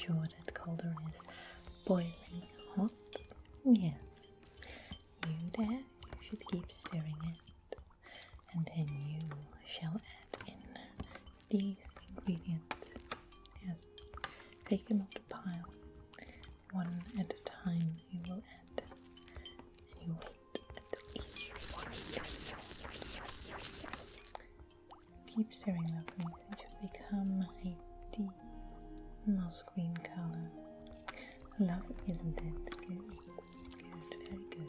sure that cauldron is boiling hot. Yes. You there, you should keep stirring it. And then you shall add in these ingredients. Yes. Take them off the pile. One at a time you will add. And you wait until each one. Keep stirring, lovely. It should become a deep moss green color. Lovely, isn't it? Good. Good, very good.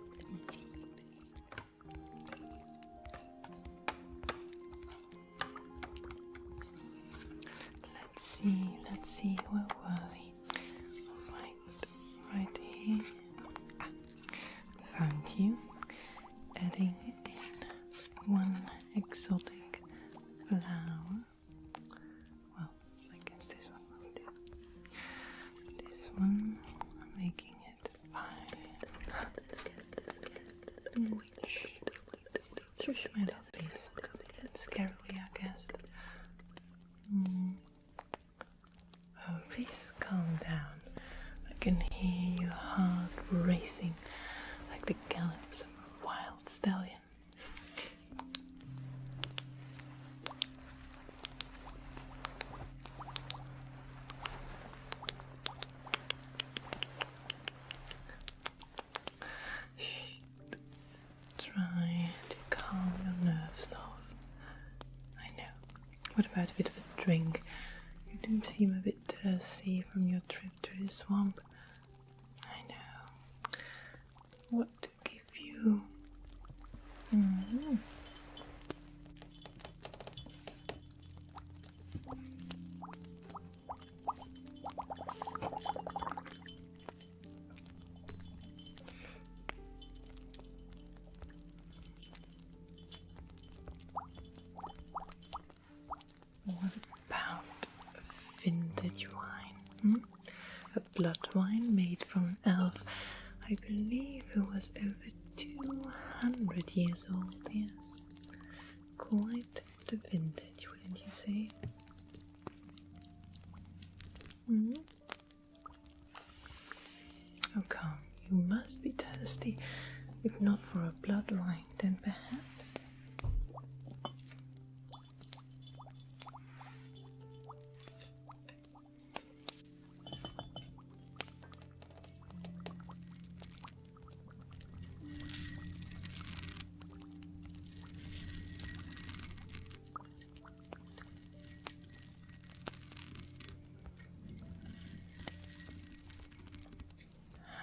Let's see, where were we? Right here. Found you. Adding in one exotic flower. Well, I guess this one will do. This one, I'm making it violet. Shush, my love, please. That's scary, I guess. Oh, please calm down. I can hear your heart racing like the gallops of a wild stallion. Shh. Try to calm your nerves, love. I know. What about a bit of a drink? You do seem a bit thirsty from your trip to the swamp. I know. What to give you? What about vintage wine? A blood wine made from an elf. I believe it was over 200 years old, yes. Quite the vintage, wouldn't you say? Oh, come, you must be thirsty. If not for a blood wine, then perhaps.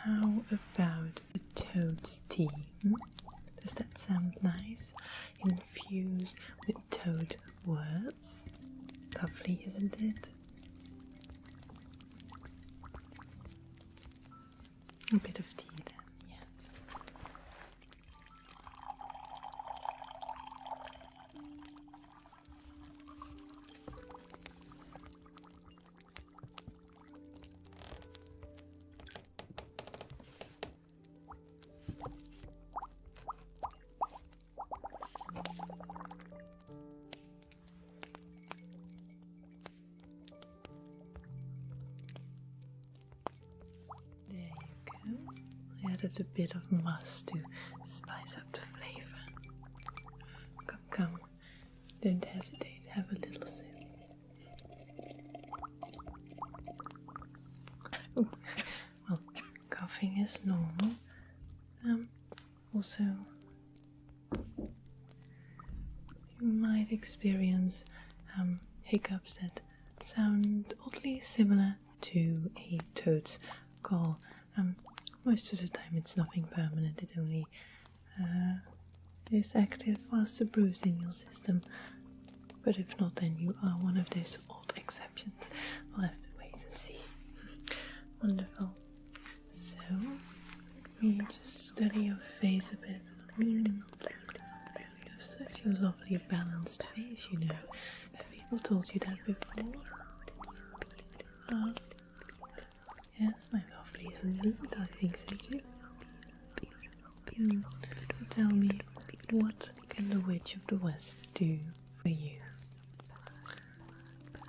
How about a toad's tea? Does that sound nice? Infused with toad words? Lovely, isn't it? A bit of tea then, yes. Added a bit of moss to spice up the flavor. Come, don't hesitate, have a little sip. Oh, well, coughing is normal. Also, you might experience hiccups that sound oddly similar to a toad's call. Most of the time it's nothing permanent, it only is active whilst the bruise in your system. But if not, then you are one of those odd exceptions. We'll have to wait and see. Wonderful. So, let me just study your face a bit. You have such a lovely balanced face, you know. Have people told you that before? Yes, my lovelies, indeed, I think so too. So tell me, what can the Witch of the West do for you?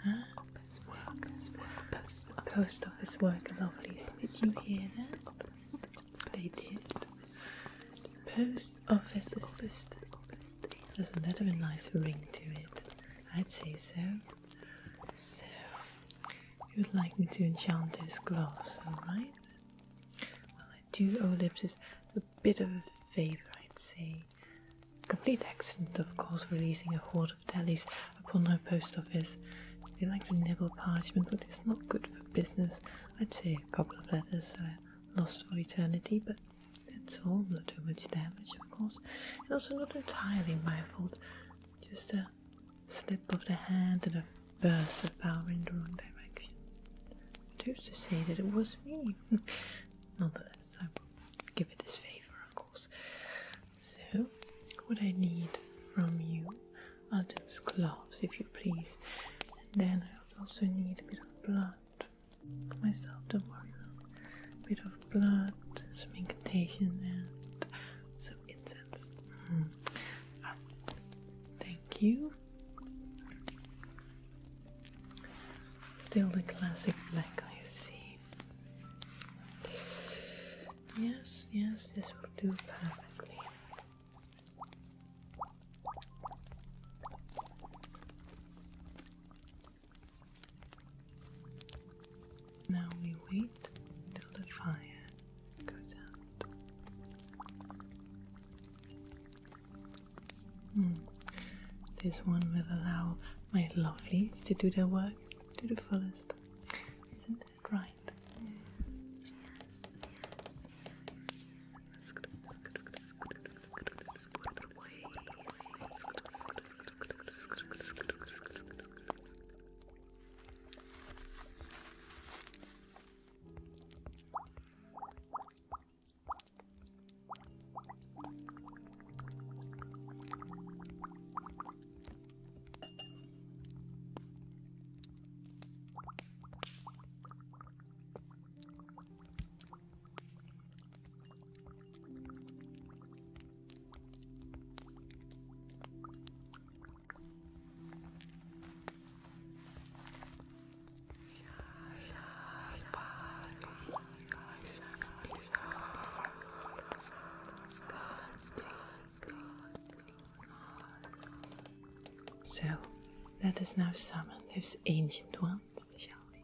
Huh? post office worker lovelies. Did you hear that? They did. The post office assistant. Doesn't that have a nice ring to it? I'd say so. So, you would like me to enchant those gloves, alright? Well, I do owe Lipsis a bit of a favour, I'd say. Complete accident, of course, releasing a horde of tallies upon her post office. They like to nibble parchment, but it's not good for business. I'd say a couple of letters lost for eternity, but that's all. Not too much damage, of course. And also not entirely my fault. Just a slip of the hand and a burst of power in the wrong direction. But who's to say that it was me? Nonetheless, I will give it his favour, of course. So, what I need from you are those gloves, if you please. And then I would also need a bit of blood for myself, don't worry. A bit of blood, some incantation, and some incense. Thank you. Still the classic black, I see. Yes, this will do perfectly. Now we wait till the fire goes out. This one will allow my lovelies to do their work to the fullest. Isn't that right? So, let us now summon those ancient ones, shall we?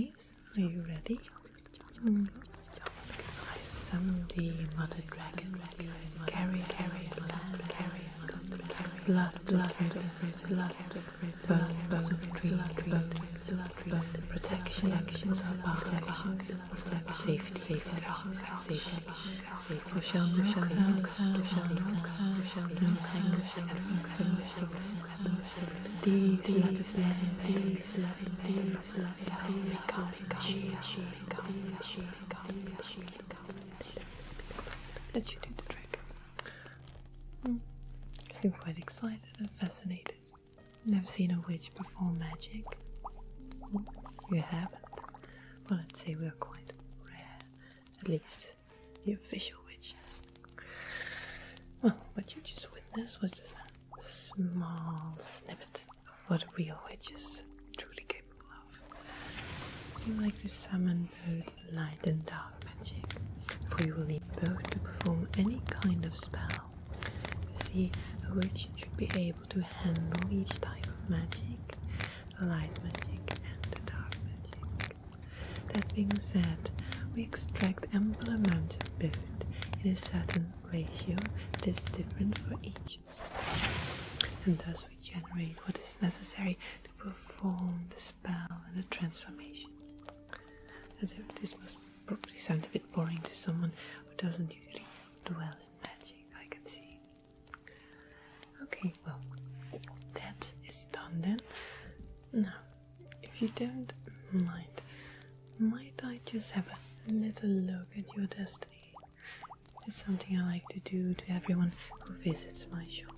Lovelies, are you ready? I summon the mother dragon, carry, blood, birth of tree, protection, safety, we shall no curse, no hangs, let you do the trick. You seem quite excited and fascinated. Never seen a witch perform magic. You haven't? Well, I'd say we're quite rare. At least the official witches. Well, what you just witnessed was just a small snippet of what a real witch is truly capable of. You like to summon both light and dark magic, for you will need both to perform any kind of spell. You see, a witch should be able to handle each type of magic, the light magic and the dark magic. That being said, we extract ample amounts of both in a certain ratio that is different for each spell, and thus we generate what is necessary to perform the spell and the transformation. And this must probably sound a bit boring to someone who doesn't usually dwell in magic, I can see. Okay, well, that is done then. Now, if you don't mind, might I just have a little look at your destiny? It's something I like to do to everyone who visits my shop,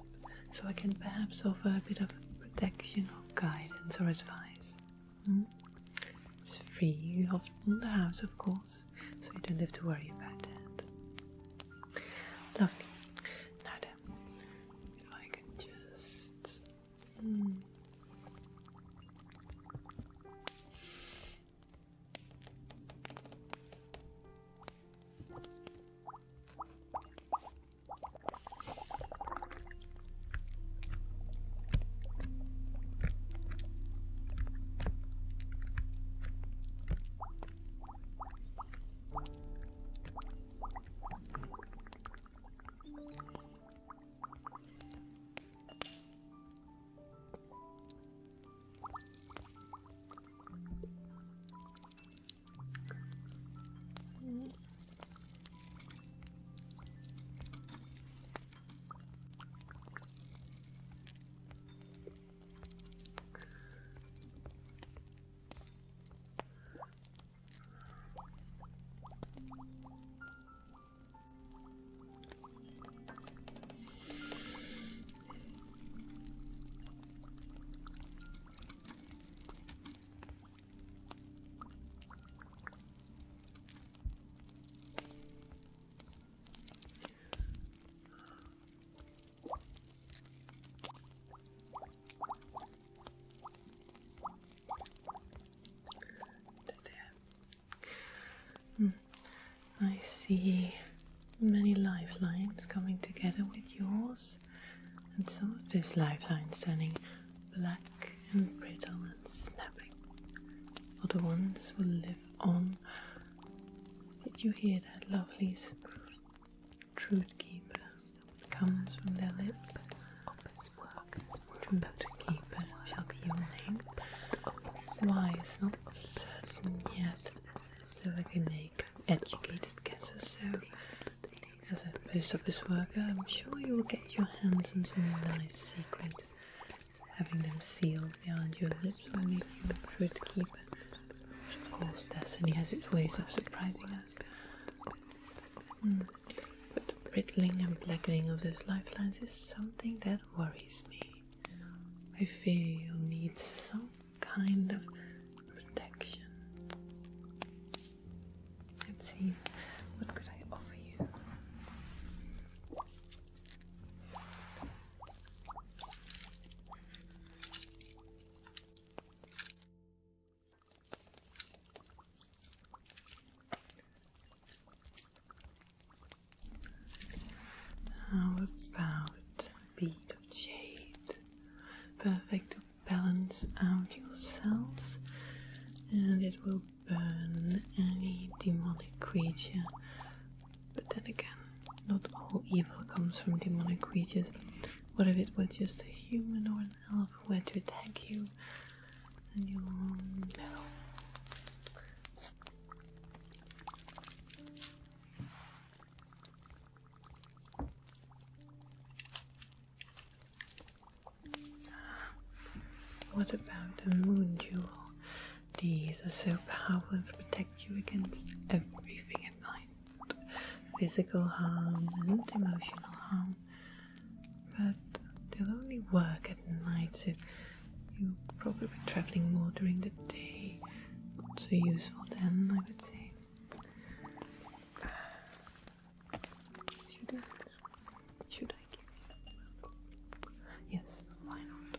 so I can perhaps offer a bit of protection or guidance or advice. It's free of the house, of course, so you don't have to worry about that. Lovely. Now then, if I can just... I see many lifelines coming together with yours, and some of those lifelines turning black and brittle and snapping. Other ones will live on. Did you hear that lovely truth keeper that comes from their lips? Truth keeper shall be your name. Why is not certain yet, so I can make an educated guess or so. As a post office worker, I'm sure you will get your hands on some nice secrets. Having them sealed behind your lips will make you a truth keeper. But of course, destiny has its ways of surprising us. But the brittling and blackening of those lifelines is something that worries me. I fear you'll need some kind of protection. Let's see, what could I offer you? How about a bead of jade? Perfect to balance out yourselves, and it will burn any demonic creature. But then again, not all evil comes from demonic creatures. What if it were just a human or an elf who were to attack you? And you'll know. What about a moon jewel? These are so powerful to protect you against everything at night. Physical harm and emotional harm. But they'll only work at night, so you'll probably be traveling more during the day. Not so useful then, I would say. Should I give you? Yes, why not?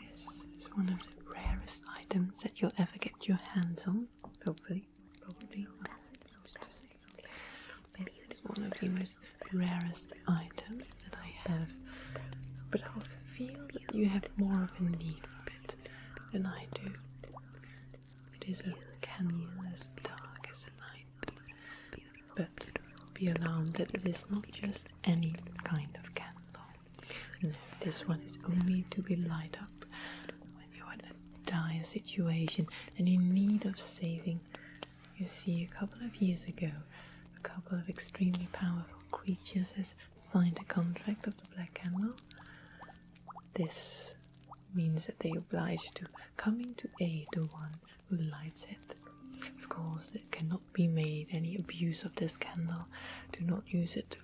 This is one of the rarest items that you'll ever get your hands on. Hopefully, probably. This is one of the most rarest items that I have, but I feel that you have more of a need for it than I do. It is a candle as dark as a night, but be alarmed that it is not just any kind of candle. No, this one is only to be lit up when you're in a dire situation and in need of saving. You see, a couple of years ago, a couple of extremely powerful creatures has signed a contract of the Black Candle. This means that they are obliged to come into aid the one who lights it. Of course, it cannot be made any abuse of this candle. Do not use it to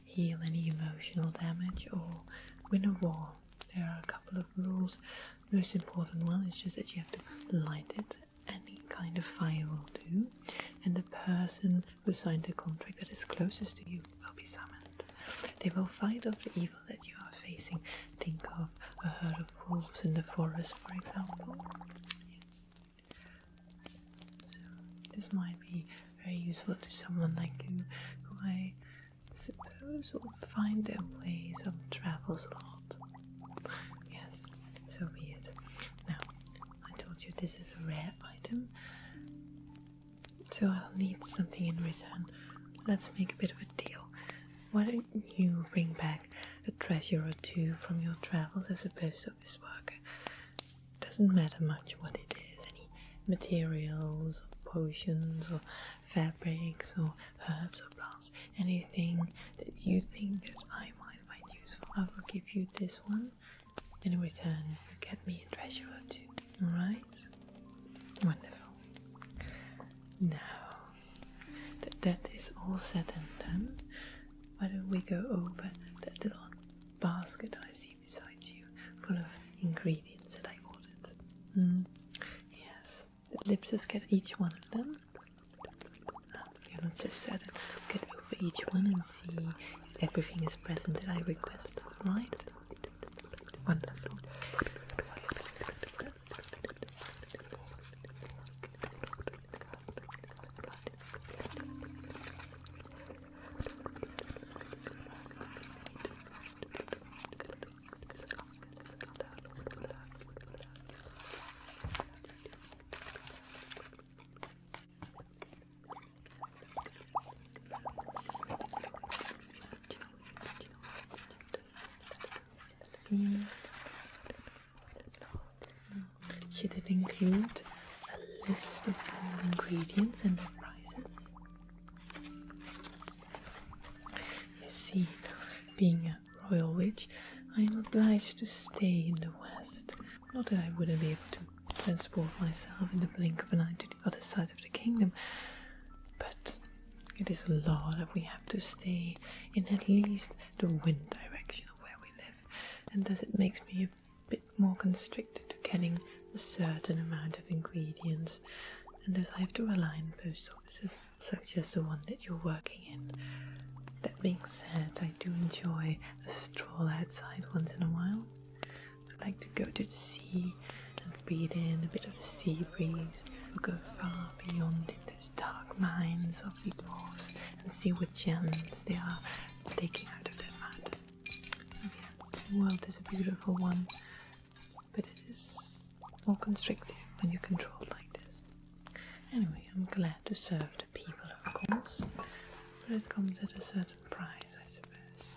heal any emotional damage or win a war. There are a couple of rules. The most important one is just that you have to light it. Any kind of fire will do, and the person who signed the contract that is closest to you will be summoned. They will fight off the evil that you are facing. Think of a herd of wolves in the forest, for example. Yes. So this might be very useful to someone like you, who I suppose will find their ways of travels a lot. Yes, so be it. Now, I told you this is a rare item, so I'll need something in return. Let's make a bit of a deal. Why don't you bring back a treasure or two from your travels as a post office worker? Doesn't matter much what it is, any materials, or potions, or fabrics, or herbs, or plants, anything that you think that I might find useful. I will give you this one. In return, you get me a treasure or two. Alright? Wonderful. Now, that is all said and done, why don't we go over that little basket I see beside you, full of ingredients that I ordered. Yes, the Lipsis get each one of them. You're not so certain. Let's get over each one and see if everything is present that I requested, right? Wonderful. should it include a list of all ingredients and their prices? You see, being a royal witch, I am obliged to stay in the West. Not that I wouldn't be able to transport myself in the blink of an eye to the other side of the kingdom, but it is a law that we have to stay in at least the wind direction of where we live, and thus it makes me a bit more constricted to getting a certain amount of ingredients, and thus I have to rely on post offices such as the one that you're working in. That being said, I do enjoy a stroll outside once in a while. I like to go to the sea and breathe in a bit of the sea breeze, or go far beyond in those dark mines of the dwarves and see what gems they are taking out of their mud. Yes, the world is a beautiful one, but it is more constrictive when you're controlled like this. Anyway, I'm glad to serve the people, of course, but it comes at a certain price, I suppose.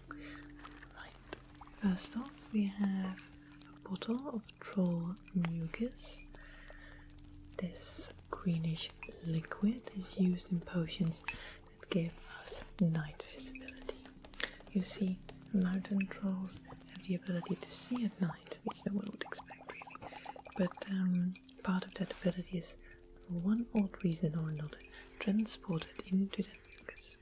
Right, first off we have a bottle of troll mucus. This greenish liquid is used in potions that give us night visibility. You see, mountain trolls have the ability to see at night, which no one would expect really, but part of that ability is, for one odd reason or another, transported into that mucus.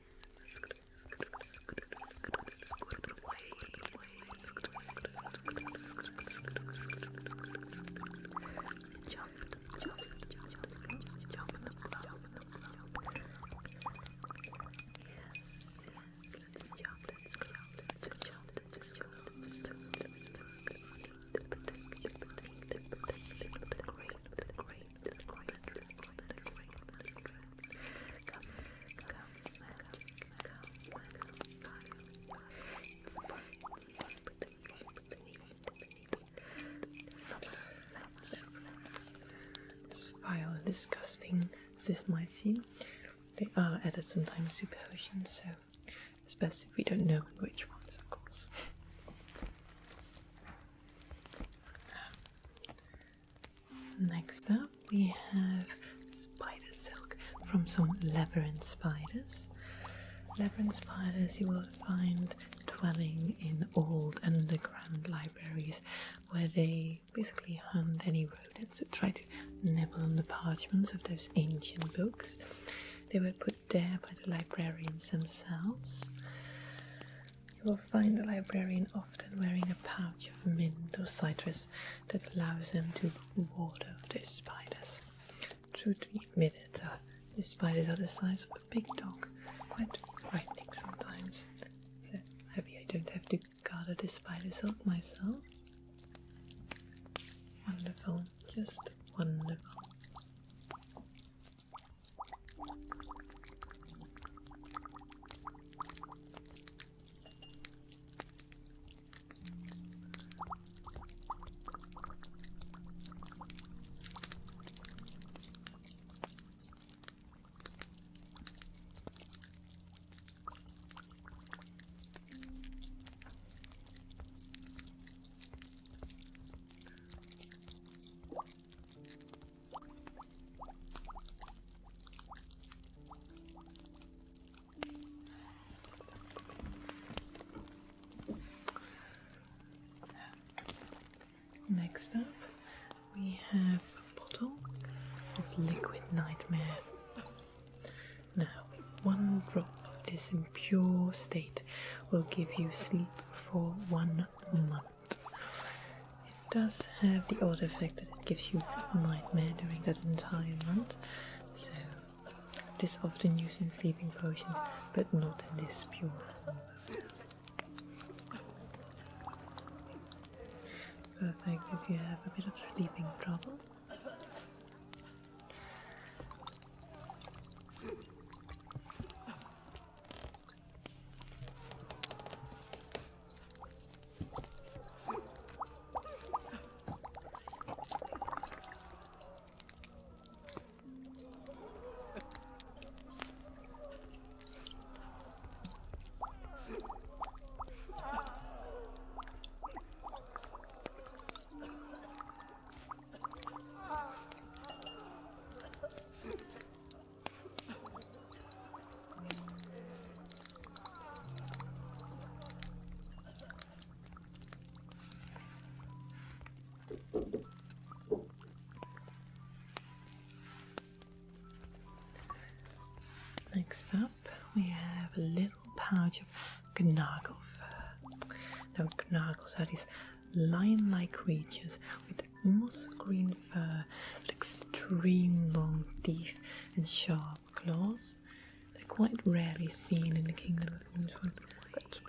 Disgusting as this might seem, they are added sometimes to potions, so it's best if we don't know which ones, of course. Next up we have spider silk from some labyrinth spiders. Labyrinth spiders you will find dwelling in old underground libraries, where they basically hunt any rodents that try to nibble on the parchments of those ancient books. They were put there by the librarians themselves. You will find the librarian often wearing a pouch of mint or citrus that allows them to ward off those spiders. Truth be admitted, the spiders are the size of a big dog, quite frightening sometimes. So happy I don't have to gather the spider silk myself. Wonderful, just wonderful. Next up, we have a bottle of liquid nightmare. Now, one drop of this in pure state will give you sleep for 1 month. It does have the odd effect that it gives you nightmare during that entire month, so it is often used in sleeping potions, but not in this pure form. Perfect if you have a bit of sleeping trouble. Next up, we have a little pouch of gnargle fur. Now, gnargles are these lion-like creatures with moss green fur, with extreme long teeth and sharp claws. They're quite rarely seen in the Kingdom of Moonfall, but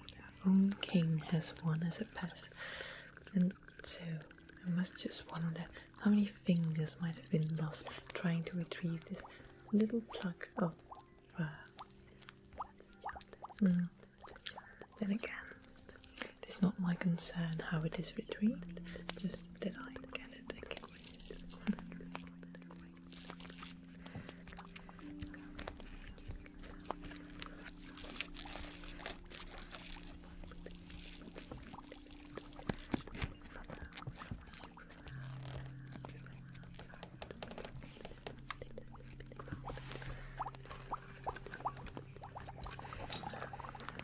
our own king has one as a pet. And so, I must just wonder how many fingers might have been lost trying to retrieve this little plug of fur. Then again, it is not my concern how it is retrieved, just that I get it again.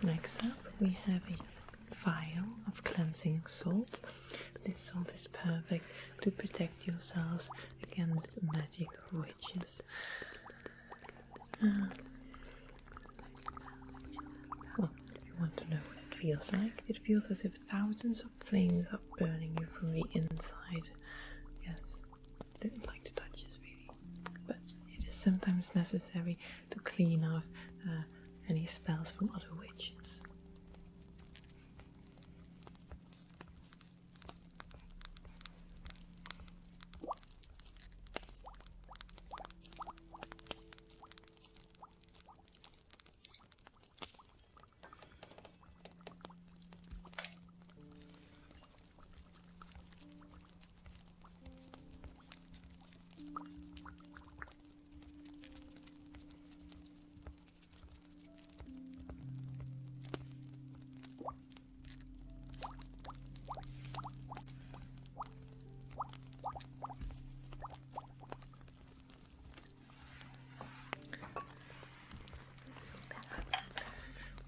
Next up, we have a vial of cleansing salt. This salt is perfect to protect yourselves against magic witches. Well, if you want to know what it feels like, it feels as if thousands of flames are burning you from the inside. Yes, I don't like to touch this really, but it is sometimes necessary to clean off any spells from other witches.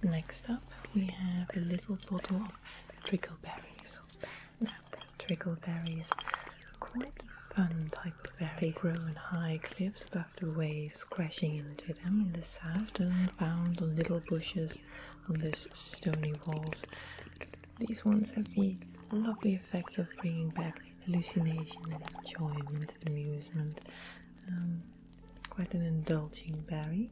Next up, we have a little bottle of trickleberries. Now, trickleberries are quite a fun type of berry. They grow in high cliffs above the waves crashing into them in the south, and found on little bushes on those stony walls. These ones have the lovely effect of bringing back hallucination and enjoyment and amusement. Quite an indulging berry.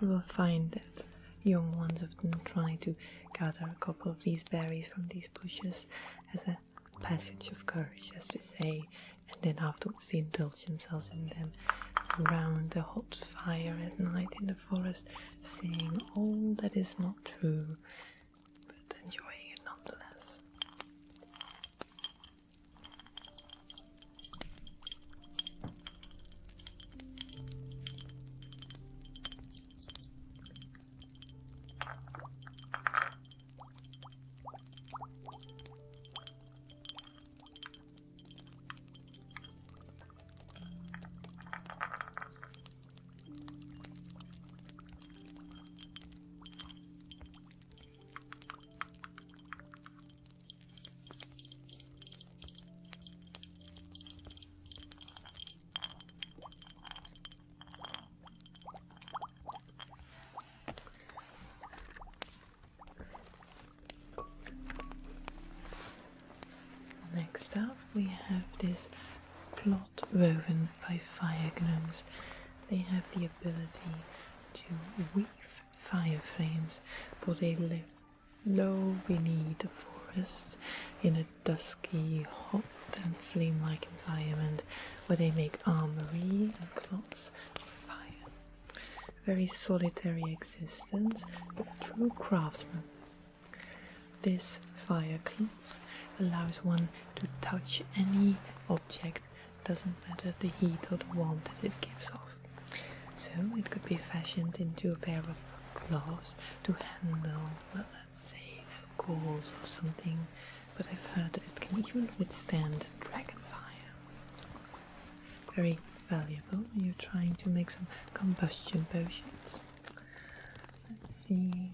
You will find that young ones often try to gather a couple of these berries from these bushes as a passage of courage, as to say, and then afterwards they indulge themselves in them around the hot fire at night in the forest, saying all that is not true, but enjoying it nonetheless. Next up, we have this plot woven by fire gnomes. They have the ability to weave fire flames, for they live low beneath the forests in a dusky, hot and flame-like environment where they make armory and cloths of fire. A very solitary existence, but true craftsmen. This fire cloth allows one to touch any object, doesn't matter the heat or the warmth that it gives off. So it could be fashioned into a pair of gloves to handle, well, let's say, coals or something, but I've heard that it can even withstand dragon fire. Very valuable when you're trying to make some combustion potions. Let's see.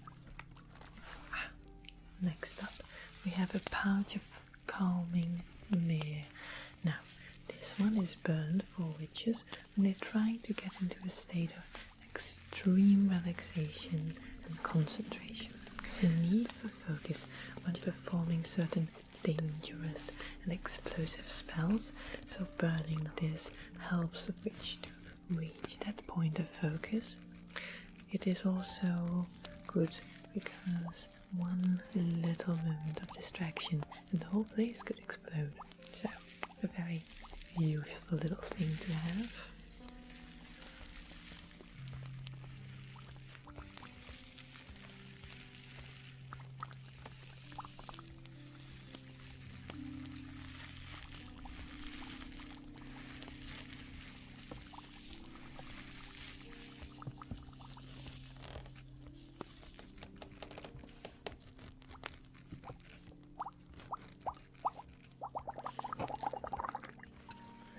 Next up, we have a pouch of calming myrrh. Now, this one is burned for witches when they're trying to get into a state of extreme relaxation and concentration. There's a need for focus when performing certain dangerous and explosive spells, so burning this helps the witch to reach that point of focus. It is also good because one little moment of distraction and the whole place could explode. So, a very useful little thing to have.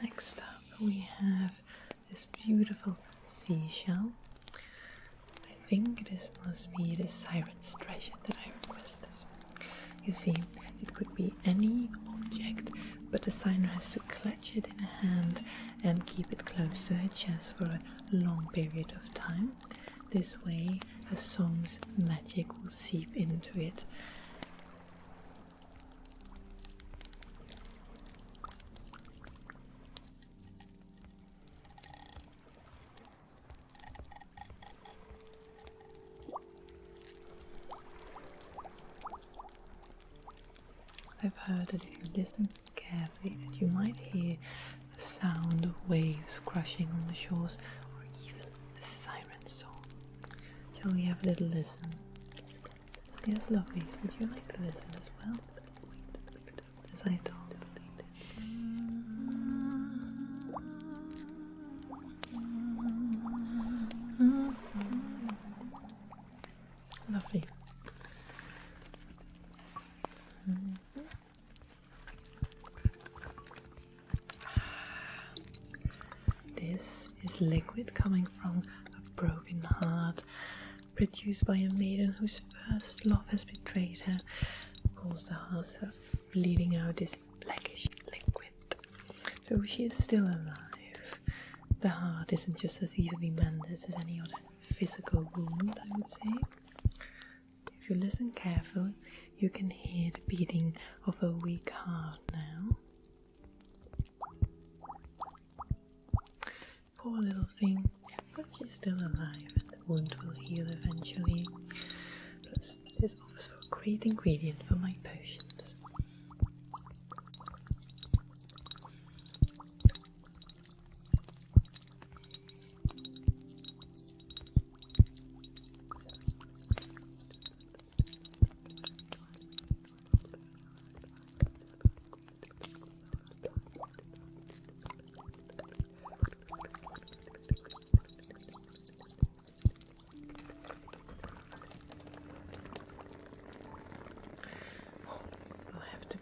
Next up we have this beautiful seashell. I think this must be the siren's treasure that I requested. You see, it could be any object, but the siren has to clutch it in a hand and keep it close to her chest for a long period of time. This way her song's magic will seep into it. I've heard that if you listen carefully that you might hear the sound of waves crashing on the shores, or even a siren song. Shall we have a little listen? Yes, lovelies, would you like to listen as well? As I thought. Lovely. This is liquid coming from a broken heart, produced by a maiden whose first love has betrayed her, calls the heart up, bleeding out this blackish liquid. So she is still alive. The heart isn't just as easily mended as any other physical wound, I would say. If you listen carefully, you can hear the beating of a weak heart now. Poor little thing, but she's still alive and the wound will heal eventually. Plus, this offers for a great ingredient for my potions.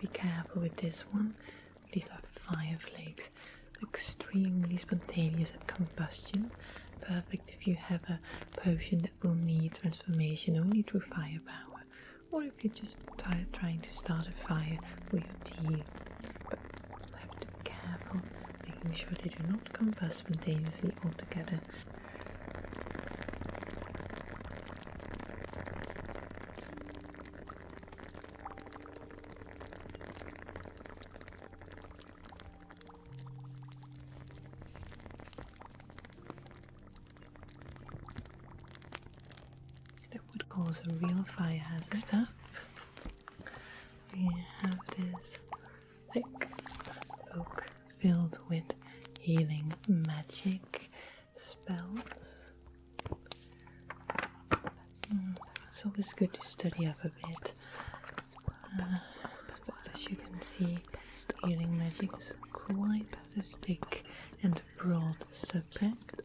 Be careful with this one. These are fire flakes, extremely spontaneous at combustion, perfect if you have a potion that will need transformation only through firepower, or if you're just trying to start a fire with your tea. But you have to be careful, making sure they do not combust spontaneously altogether. Cause a real fire hazard. Stuff. We have this thick book filled with healing magic spells. It's always good to study up a bit. But as you can see, healing magic is quite a thick and broad subject.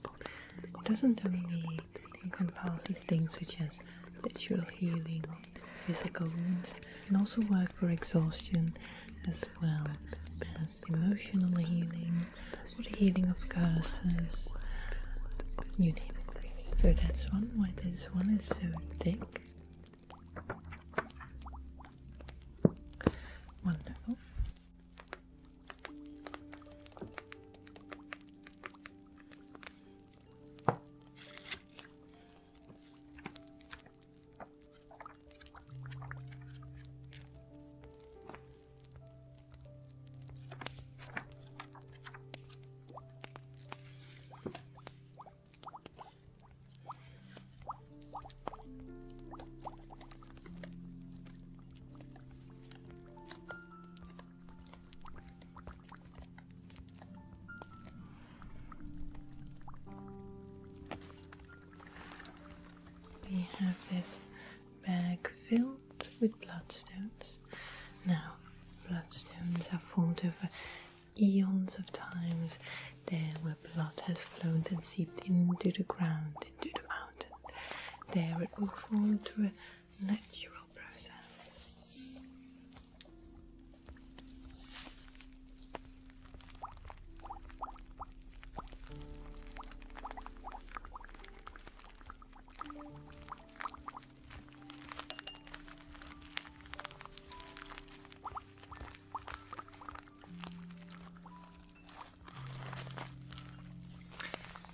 It doesn't only encompass things such as literal healing, physical wounds, and also work for exhaustion, as well as emotional healing, or the healing of curses, you name it. So that's why this one is so thick. Wonderful. have this bag filled with bloodstones. Now, bloodstones are formed over eons of times, there where blood has flowed and seeped into the ground, into the mountain. There it will form through a natural process.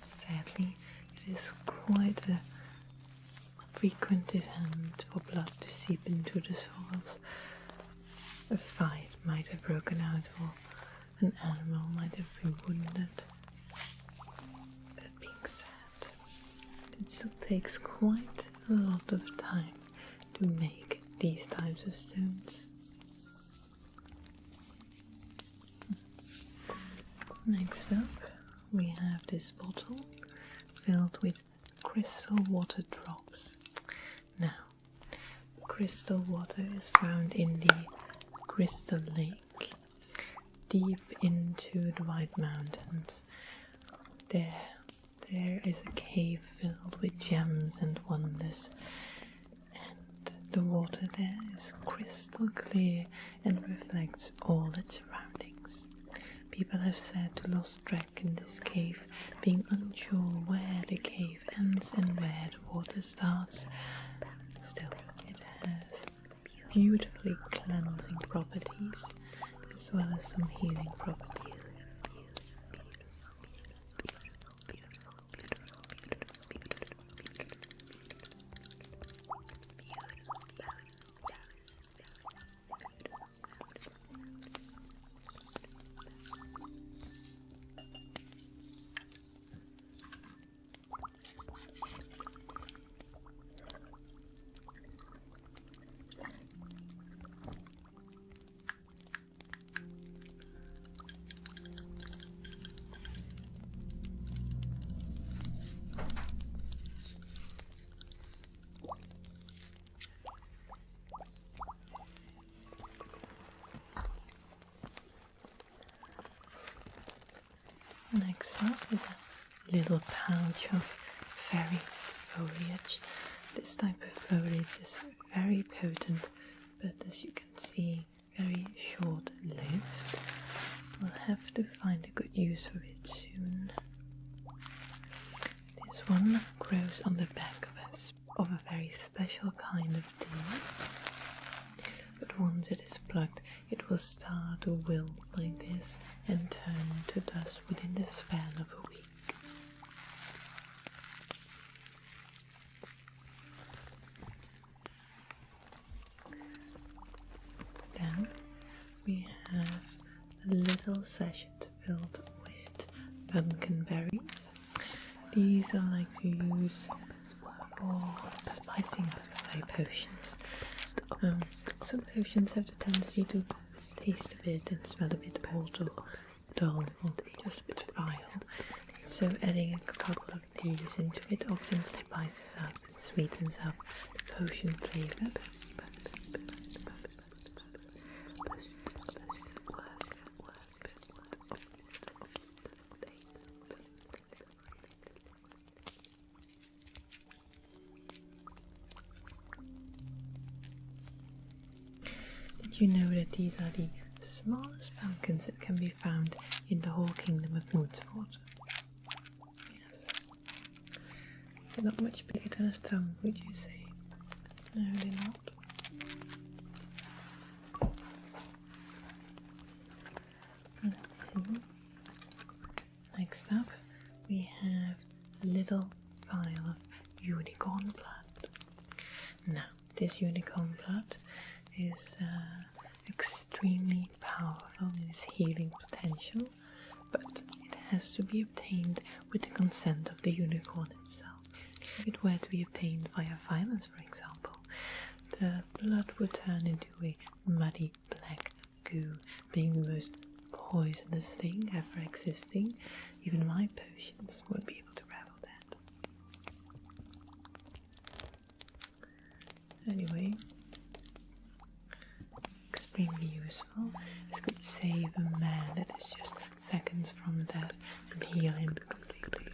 Sadly, it is quite a frequent event for blood to seep into the soils. A fight might have broken out, or an animal might have been wounded. That being said, it still takes quite a lot of time to make these types of stones. Next up, we have this bottle filled with crystal water drops. Now, crystal water is found in the Crystal Lake, deep into the White Mountains. There is a cave filled with gems and wonders, and the water there is crystal clear and reflects all its surroundings. People have said to lost track in this cave, being unsure where the cave ends and where the water starts. Still, it has beautifully cleansing properties, as well as some healing properties. Next up is a little pouch of fairy foliage. This type of foliage is very potent, but as you can see, very short-lived. We'll have to find a good use for it soon. This one grows on the back of a very special kind of deer. But once it is plucked, it will start to wilt like this and turn to dust within the span of a week. Then we have a little sachet filled with pumpkin berries. These are like to use for spicing up my potions. Some potions have the tendency to taste a bit and smell a bit old or dull or just a bit vile. So adding a couple of these into it often spices up and sweetens up the potion flavor. Did you know that these are the smallest pumpkins that can be found in the whole kingdom of Moonsford? Yes. They're not much bigger than a thumb, would you say? No, they're not. Let's see. Next up, we have a little vial of unicorn blood. Now, this unicorn blood is extremely powerful in its healing potential, but it has to be obtained with the consent of the unicorn itself. If it were to be obtained via violence, for example, the blood would turn into a muddy black goo, being the most poisonous thing ever existing. Even my potions won't be able to rival that. anyway, extremely useful. This could save a man that is just seconds from death and heal him completely.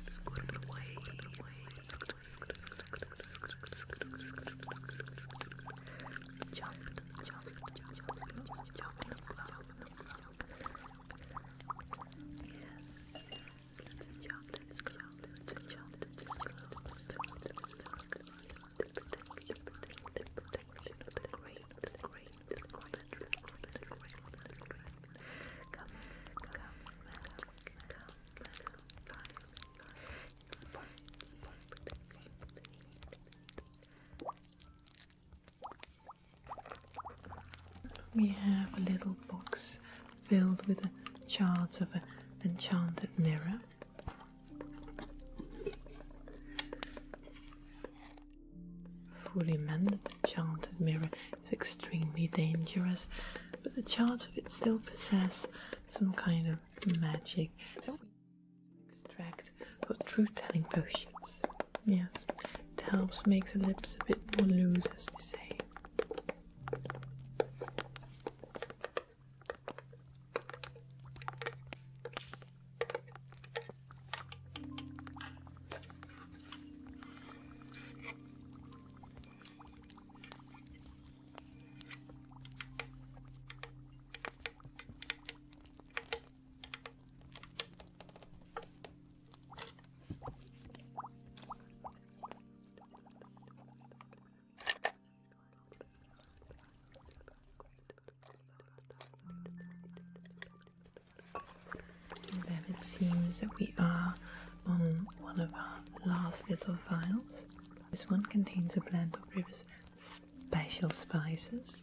We have a little box filled with charts of an enchanted mirror. Fully mended enchanted mirror is extremely dangerous, but the charts of it still possess some kind of magic that we extract for truth-telling potions. Yes, it helps make the lips a bit more loose, as we say. It seems that we are on one of our last little vials. This one contains a blend of River's special spices.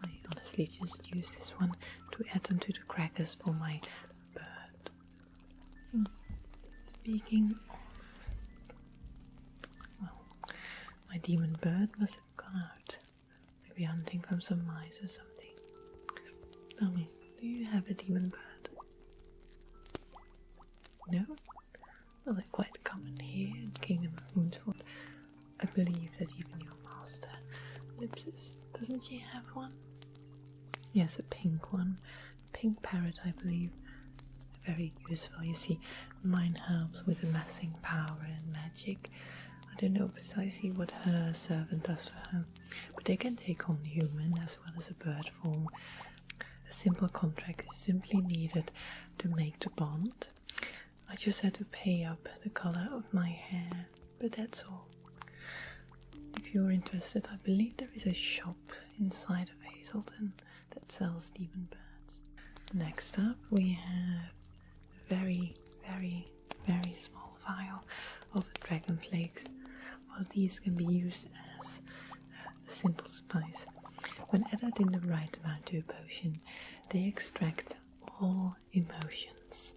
I honestly just use this one to add them to the crackers for my bird. Speaking of, well, my demon bird must have gone out. Maybe hunting from some mice or something. Tell me, do you have a demon bird? No? Well, they're quite common here in Kingdom of Moonsford. I believe that even your master, Lipsis, doesn't she have one? Yes, a pink one. A pink parrot, I believe. Very useful, you see. Mine helps with amassing power and magic. I don't know precisely what her servant does for her, but they can take on human as well as a bird form. A simple contract is simply needed to make the bond. I just had to pay up the color of my hair, but that's all. If you're interested, I believe there is a shop inside of Hazelton that sells demon birds. Next up, we have a very, very, very small vial of dragon flakes. Well, these can be used as a simple spice. When added in the right amount to a potion, they extract all emotions.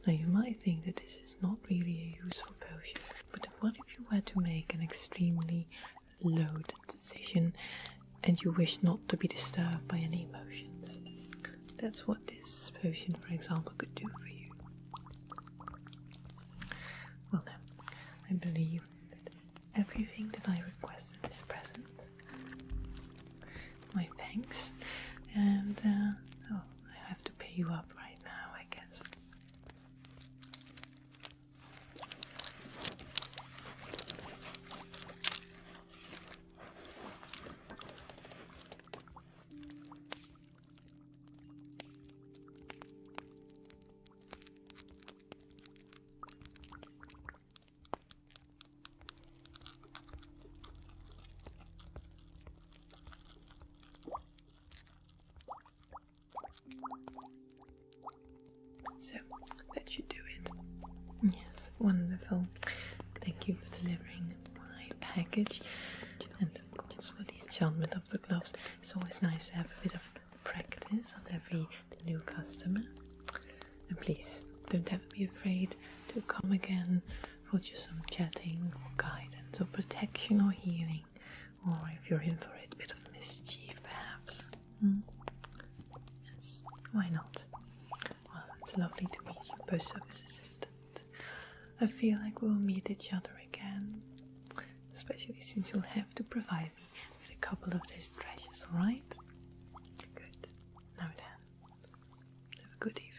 Now you might think that this is not really a useful potion, but what if you were to make an extremely loaded decision and you wish not to be disturbed by any emotions? That's what this potion, for example, could do for you. Well then, I believe that everything that I requested is present. My thanks, and I have to pay you up right now, I guess. So, that should do it. Yes, wonderful. Thank you for delivering my package. And of course for the enchantment of the gloves. It's always nice to have a bit of practice on every new customer. And please, don't ever be afraid to come again for just some chatting or guidance or protection or healing. Or if you're in for it, a bit of mischief perhaps. Yes, why not? Well, it's lovely to meet you, post service assistant. I feel like we'll meet each other again. especially since you'll have to provide me with a couple of these treasures, alright? Good. Now then, have a good evening.